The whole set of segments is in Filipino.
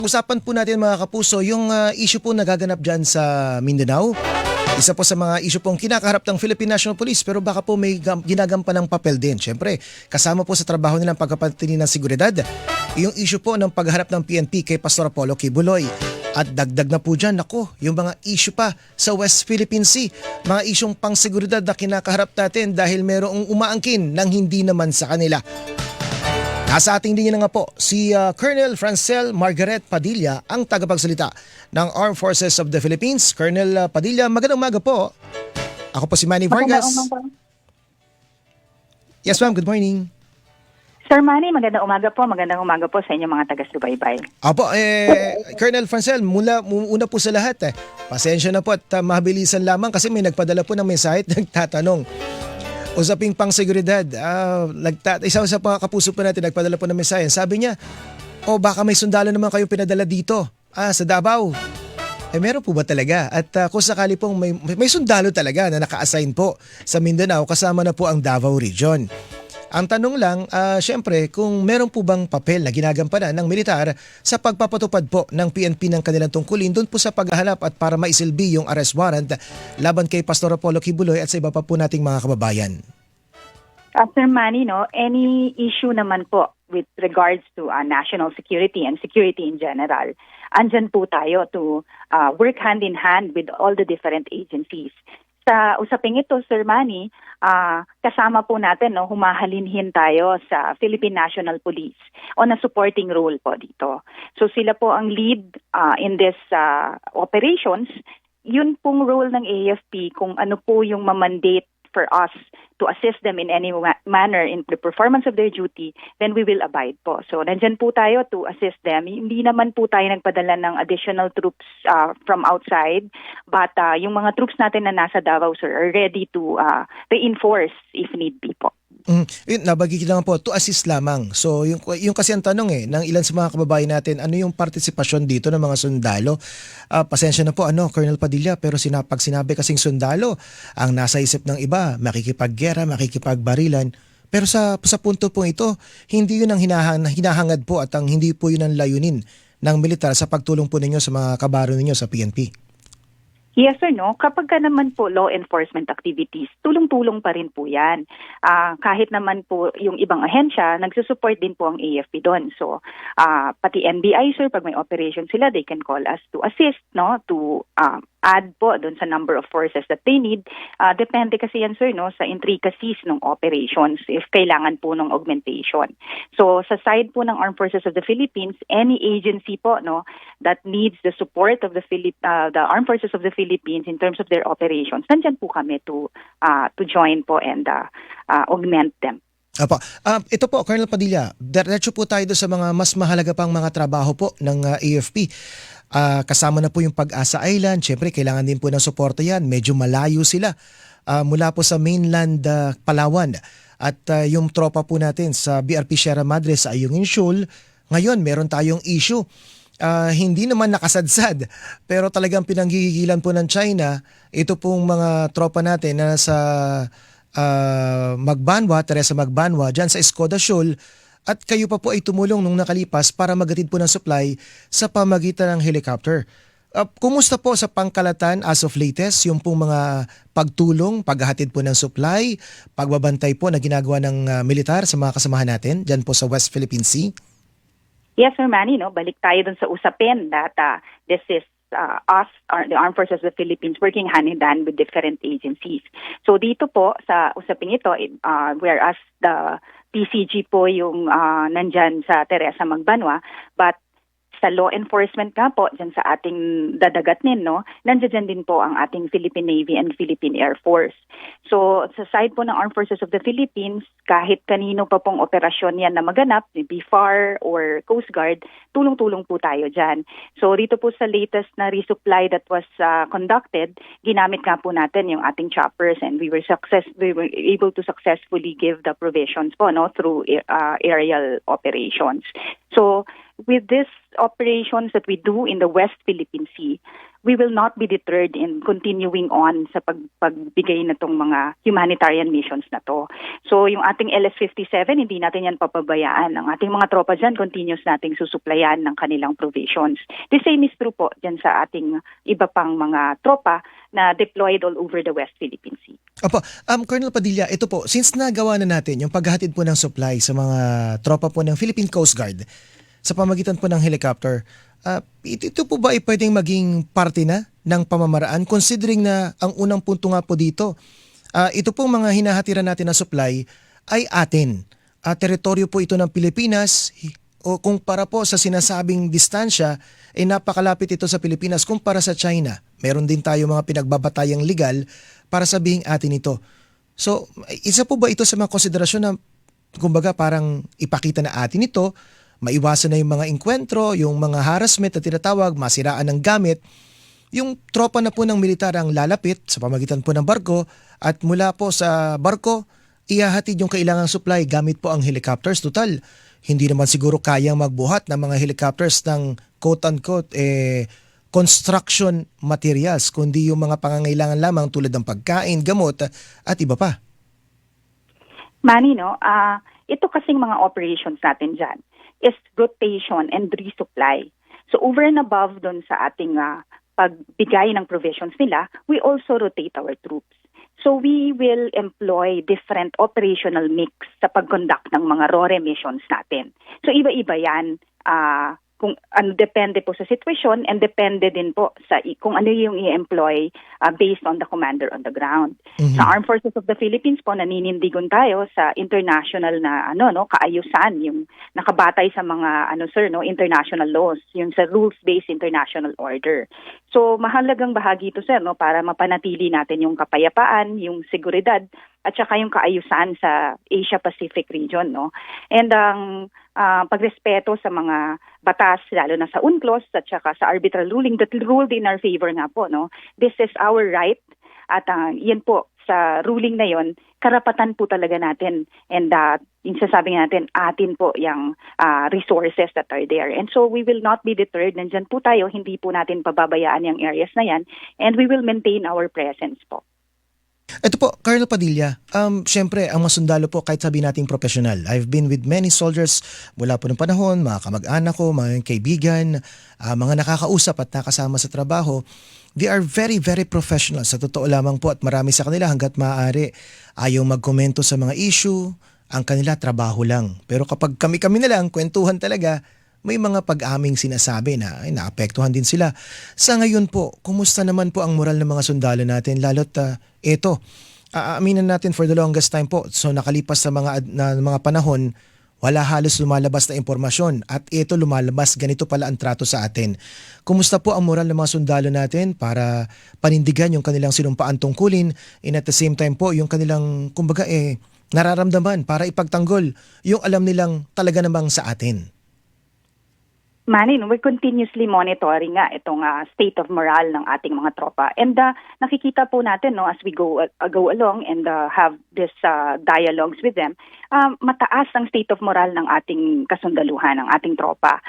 Usapan po natin mga kapuso yung issue po nagaganap dyan sa Mindanao. Isa po sa mga issue pong kinakaharap ng Philippine National Police pero baka po may ginagampan ng papel din. Siyempre, kasama po sa trabaho nilang pagpapanatili ng seguridad, yung issue po ng pagharap ng PNP kay Pastor Apollo Kibuloy. At dagdag na po dyan, yung mga issue pa sa West Philippine Sea. Mga isyong pangseguridad na kinakaharap natin dahil merong umaangkin ng hindi naman sa kanila. Nasa ating linya na nga po si Colonel Francel Margaret Padilla, ang tagapagsalita ng Armed Forces of the Philippines. Colonel Padilla, magandang umaga po. Ako po si Manny Vargas. Yes ma'am, good morning. Sir Manny, magandang umaga po. Magandang umaga po sa inyong mga taga-subaybay. Apo, Colonel Francel, una po sa lahat, pasensya na po at mabilisan lamang kasi may nagpadala po ng mensahe at nagtatanong. Usaping pang-seguridad, isa sa mga kapuso po natin nagpadala po ng mensahe. Sabi niya, baka may sundalo naman kayong pinadala dito, sa Davao. Meron po ba talaga? At kung sakali pong may sundalo talaga na naka-assign po sa Mindanao, kasama na po ang Davao Region. Ang tanong lang, syempre, kung meron po bang papel na ginagampanan ng militar sa pagpapatupad po ng PNP ng kanilang tungkulin doon po sa paghahalap at para maisilbi yung arrest warrant laban kay Pastor Apollo Kibuloy at sa iba pa po nating mga kababayan. Sir Manny, any issue naman po with regards to national security and security in general, andyan po tayo to work hand in hand with all the different agencies. Sa usaping ito, Sir Manny, kasama po natin, humahalinhin tayo sa Philippine National Police on a supporting role po dito. So sila po ang lead in this operations. Yun pong role ng AFP kung ano po yung mandate for us to assist them in any manner in the performance of their duty, then we will abide po. So nandyan po tayo to assist them. Hindi naman po tayo nagpadala ng additional troops from outside, but yung mga troops natin na nasa Davao, sir, are ready to reinforce if need be po. Nabagigil lang po, to assist lamang. So yung kasi ang tanong ng ilan sa mga kababayan natin, ano yung partisipasyon dito ng mga sundalo? Pasensya na po, Colonel Padilla, pero pag sinabi kasing sundalo, ang nasa isip ng iba, makikipaggera, makikipagbarilan. Pero sa punto po ito, hindi yun ang hinahangad po at hindi po yun ang layunin ng militar sa pagtulong po ninyo sa mga kabaro ninyo sa PNP. Yes or no? Kapag ka naman po law enforcement activities, tulong-tulong pa rin po yan. Kahit naman po yung ibang ahensya, nagsusupport din po ang AFP doon. So, pati NBI, sir, pag may operation sila, they can call us to assist, to add po doon sa number of forces that they need. Depende kasi yan, sir, sa intricacies ng operations if kailangan po ng augmentation. So, sa side po ng Armed Forces of the Philippines, any agency po that needs the support of the Armed Forces of the Philippines in terms of their operations, nandyan po kami to join po and augment them. Apo. Ito po, Colonel Padilla, diretso po tayo sa mga mas mahalaga pang mga trabaho po ng AFP. Kasama na po yung Pag-asa Island. Siyempre, kailangan din po ng suporta yan. Medyo malayo sila mula po sa mainland Palawan. At yung tropa po natin sa BRP Sierra Madre sa Ayungin Shoal, ngayon meron tayong issue. Hindi naman nakasadsad, pero talagang pinanggigilan po ng China ito pong mga tropa natin na sa Teresa Magbanwa, dyan sa Escoda Shoal, at kayo pa po ay tumulong nung nakalipas para maghatid po ng supply sa pamagitan ng helicopter. Kumusta po sa pangkalatan as of latest yung pong mga pagtulong, paghahatid po ng supply, pagbabantay po na ginagawa ng militar sa mga kasamahan natin dyan po sa West Philippine Sea? Yes, Sir Manny, balik tayo dun sa usapin that this is us, the Armed Forces of the Philippines, working hand in hand with different agencies. So dito po, sa usaping ito, whereas the PCG po yung nandyan sa Teresa Magbanwa, but sa law enforcement nga po, dyan sa ating dadagatnin, nandiyan din po ang ating Philippine Navy and Philippine Air Force. So, sa side po ng Armed Forces of the Philippines, kahit kanino pa pong operasyon yan na maganap, BFAR or Coast Guard, tulong-tulong po tayo dyan. So, rito po sa latest na resupply that was conducted, ginamit nga po natin yung ating choppers and we were able to successfully give the provisions po through aerial operations. So, with these operations that we do in the West Philippine Sea, we will not be deterred in continuing on sa pagbigay na tong mga humanitarian missions na to. So yung ating LS-57, hindi natin yan papabayaan. Ang ating mga tropa dyan, continuous nating susuplayan ng kanilang provisions. The same is true po dyan sa ating iba pang mga tropa na deployed all over the West Philippine Sea. Opo, Colonel Padilla, ito po, since nagawa na natin yung paghahatid po ng supply sa mga tropa po ng Philippine Coast Guard sa pamagitan po ng helicopter, ito po ba ay pwedeng maging parte na ng pamamaraan considering na ang unang punto nga po dito, ito pong mga hinahatiran natin na supply ay atin. Teritoryo po ito ng Pilipinas o kumpara po sa sinasabing distansya, ay napakalapit ito sa Pilipinas kumpara sa China. Meron din tayo mga pinagbabatayang legal para sabihing atin ito. So, isa po ba ito sa mga konsiderasyon na kumbaga parang ipakita na atin ito, maiwasan na yung mga engkwentro, yung mga harassment na tinatawag, masiraan ng gamit, yung tropa na po ng militar ang lalapit sa pamagitan po ng barko at mula po sa barko, ihahatid yung kailangang supply gamit po ang helicopters. Total, hindi naman siguro kayang magbuhat ng mga helicopters ng quote-unquote construction materials, kundi yung mga pangangailangan lamang tulad ng pagkain, gamot at iba pa. Manny, ito kasing mga operations natin dyan is rotation and resupply. So over and above dun sa ating pagbigay ng provisions nila, we also rotate our troops. So we will employ different operational mix sa pag-conduct ng mga RORE missions natin. So iba-iba yan. Kung ano, depende po sa sitwasyon and depende din po sa kung ano yung i-employ based on the commander on the ground. Mm-hmm. Sa Armed Forces of the Philippines po, naninindigon tayo sa international na kaayusan, yung nakabatay sa mga international laws, yung sa rules-based international order. So mahalagang bahagi ito, sir, para mapanatili natin yung kapayapaan, yung seguridad at saka yung kaayusan sa Asia-Pacific region, And ang pagrespeto sa mga batas, lalo na sa UNCLOS at saka sa arbitral ruling that ruled in our favor nga po, This is our right at yan po, sa ruling na yon, karapatan po talaga natin and yung sasabi natin, atin po yung resources that are there. And so we will not be deterred. Nandyan po tayo, hindi po natin pababayaan yung areas na yan and we will maintain our presence po. Ito po, Colonel Padilla, syempre ang mga sundalo po kahit sabi nating professional. I've been with many soldiers mula po ng panahon, mga kamag-anak ko, mga kaibigan, mga nakakausap at nakasama sa trabaho. They are very, very professional. Sa totoo lamang po at marami sa kanila hanggat maaari ayaw magkomento sa mga issue, ang kanila trabaho lang. Pero kapag kami-kami na lang, kwentuhan talaga, may mga pag-aming sinasabi na naapektuhan din sila. Sa ngayon po, kumusta naman po ang moral ng mga sundalo natin? Lalo't ito, aaminin natin for the longest time po. So nakalipas sa mga panahon, wala halos lumalabas na impormasyon. At ito lumalabas, ganito pala ang trato sa atin. Kumusta po ang moral ng mga sundalo natin para panindigan yung kanilang sinumpaan tungkulin and at the same time po yung kanilang kumbaga nararamdaman para ipagtanggol yung alam nilang talaga namang sa atin? Manny, we're continuously monitoring nga itong state of morale ng ating mga tropa. And nakikita po natin as we go along and have this dialogues with them, mataas ang state of morale ng ating kasundaluhan, ng ating tropa.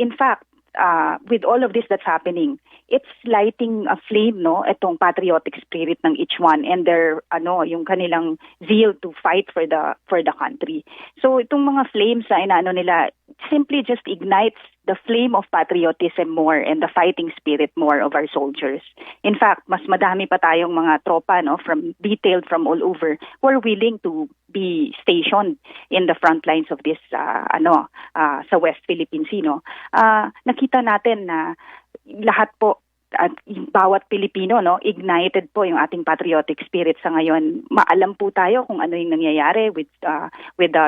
In fact, with all of this that's happening, it's lighting a flame, itong patriotic spirit ng each one and their yung kanilang zeal to fight for the country. So itong mga flames na nila simply just ignites the flame of patriotism more and the fighting spirit more of our soldiers. In fact, mas madami pa tayong mga tropa detailed from all over who are willing to be stationed in the front lines of this sa West Philippine Sea. Nakita natin na lahat po at bawat Pilipino ignited po yung ating patriotic spirit sa ngayon. Maalam po tayo kung ano yung nangyayari with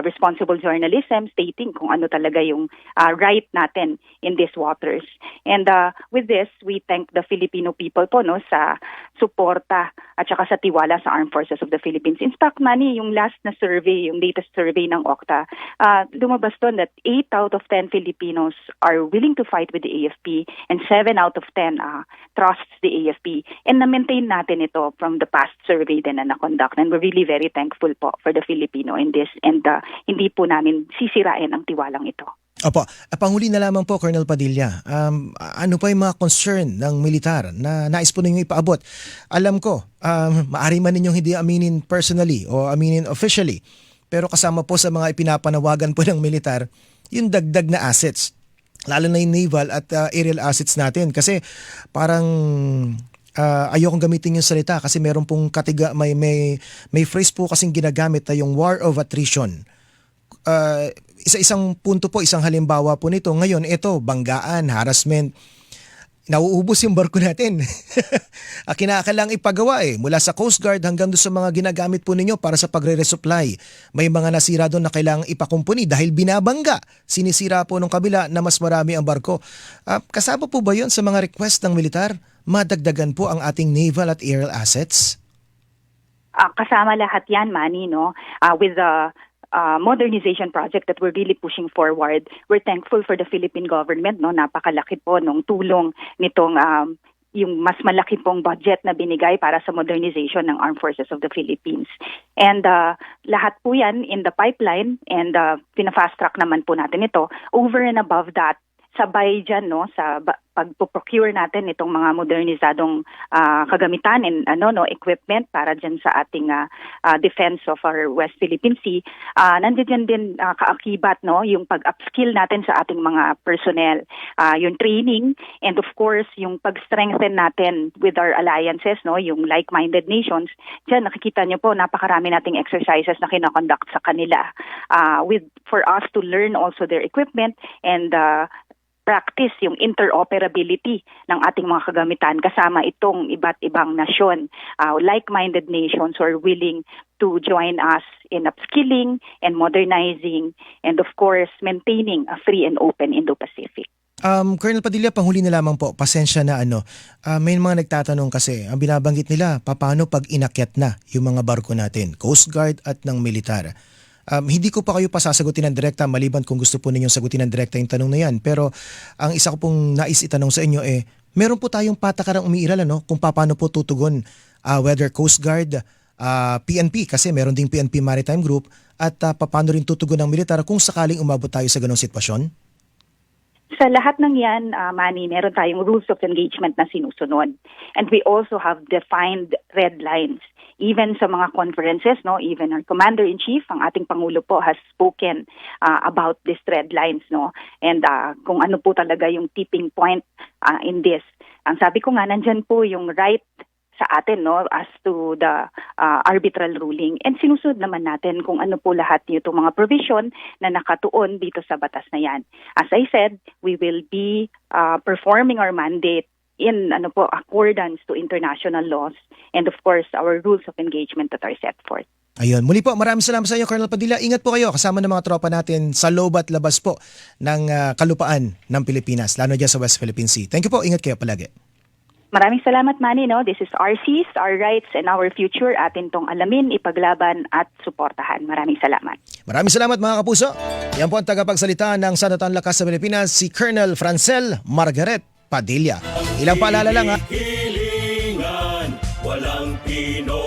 responsible journalism stating kung ano talaga yung right natin in these waters. And with this, we thank the Filipino people po sa suporta at saka sa tiwala sa Armed Forces of the Philippines. In fact, Manny, yung last na survey, yung latest survey ng OCTA, lumabas doon that 8 out of 10 Filipinos are willing to fight with the AFP and 7 out of 10 trusts the AFP. And na-maintain natin ito from the past survey din na na-conduct. And we're really very thankful po for the Filipino in this and hindi po namin sisirain ang tiwalang ito. Opo, panghuli na lamang po, Colonel Padilla. Ano pa yung mga concern ng militar na nais po ninyong ipaabot? Alam ko, maari man ninyong hindi aminin personally o aminin officially, pero kasama po sa mga ipinapanawagan po ng militar, yung dagdag na assets, lalo na yung naval at aerial assets natin. Kasi parang ayokong gamitin yung salita kasi meron pong may phrase po kasing ginagamit na yung war of attrition. Isa-isang punto po, isang halimbawa po nito. Ngayon, ito, banggaan, harassment, nauubos yung barko natin. Kinakailangang ipagawa mula sa Coast Guard hanggang doon sa mga ginagamit po ninyo para sa pagre-resupply. May mga nasira doon na kailangang ipakumpuni dahil binabangga. Sinisira po nung kabila na mas marami ang barko. Kasama po ba yun sa mga request ng militar? Madagdagan po ang ating naval at aerial assets? Kasama lahat yan, Manny, no? With the modernization project that we're really pushing forward. We're thankful for the Philippine government, no? Napakalaki po nung tulong nitong yung mas malaki pong budget na binigay para sa modernization ng Armed Forces of the Philippines. And lahat po yan in the pipeline and pina-fast track naman po natin ito. Over and above that, sabay dyan, no, sa pag-procure natin itong mga modernisadong kagamitan and equipment para dyan sa ating defense of our West Philippine Sea. Nandiyan din kaakibat, no, yung pag-upskill natin sa ating mga personnel, yung training, and of course yung pag-strengthen natin with our alliances, no, yung like-minded nations. Diyan nakikita niyo po napakarami nating exercises na kinoconduct sa kanila for us to learn also their equipment and practice yung interoperability ng ating mga kagamitan kasama itong iba't ibang nasyon, like-minded nations who are willing to join us in upskilling and modernizing and of course maintaining a free and open Indo-Pacific. Colonel Padilla, panghuli na lamang po, pasensya na may mga nagtatanong kasi, ang binabanggit nila, paano pag inakyat na yung mga barko natin, Coast Guard at ng militar? Hindi ko pa kayo pasasagutin ng direkta maliban kung gusto po ninyong sagutin ng direkta yung tanong na yan. Pero ang isa ko pong nais itanong sa inyo meron po tayong patakarang umiiral kung paano po tutugon whether Coast Guard, PNP kasi meron ding PNP Maritime Group at paano rin tutugon ng militar kung sakaling umabot tayo sa ganong sitwasyon? Sa lahat ng yan, Manny, meron tayong rules of engagement na sinusunod. And we also have defined red lines. Even sa mga conferences, no, even our Commander-in-Chief, ang ating Pangulo po, has spoken about these red lines, no, and kung ano po talaga yung tipping point in this. Ang sabi ko nga, nandyan po yung right sa atin, no, as to the arbitral ruling. And sinusunod naman natin kung ano po lahat itong mga provision na nakatuon dito sa batas na yan. As I said, we will be performing our mandate in accordance to international laws and of course our rules of engagement that are set forth. Ayun. Muli po, maraming salamat sa inyo, Colonel Padilla. Ingat po kayo kasama ng mga tropa natin sa loob at labas po ng kalupaan ng Pilipinas, lalo dyan sa West Philippine Sea. Thank you po. Ingat kayo palagi. Maraming salamat, Manny. No? This is our seas, our rights, and our future. Atin tong alamin, ipaglaban at suportahan. Maraming salamat. Maraming salamat mga kapuso. Yan po ang tagapagsalita ng Sandatang Lakas sa Pilipinas, si Colonel Francel Margaret Padilla. Ilang paalala lang Hilingan, walang Pinoy.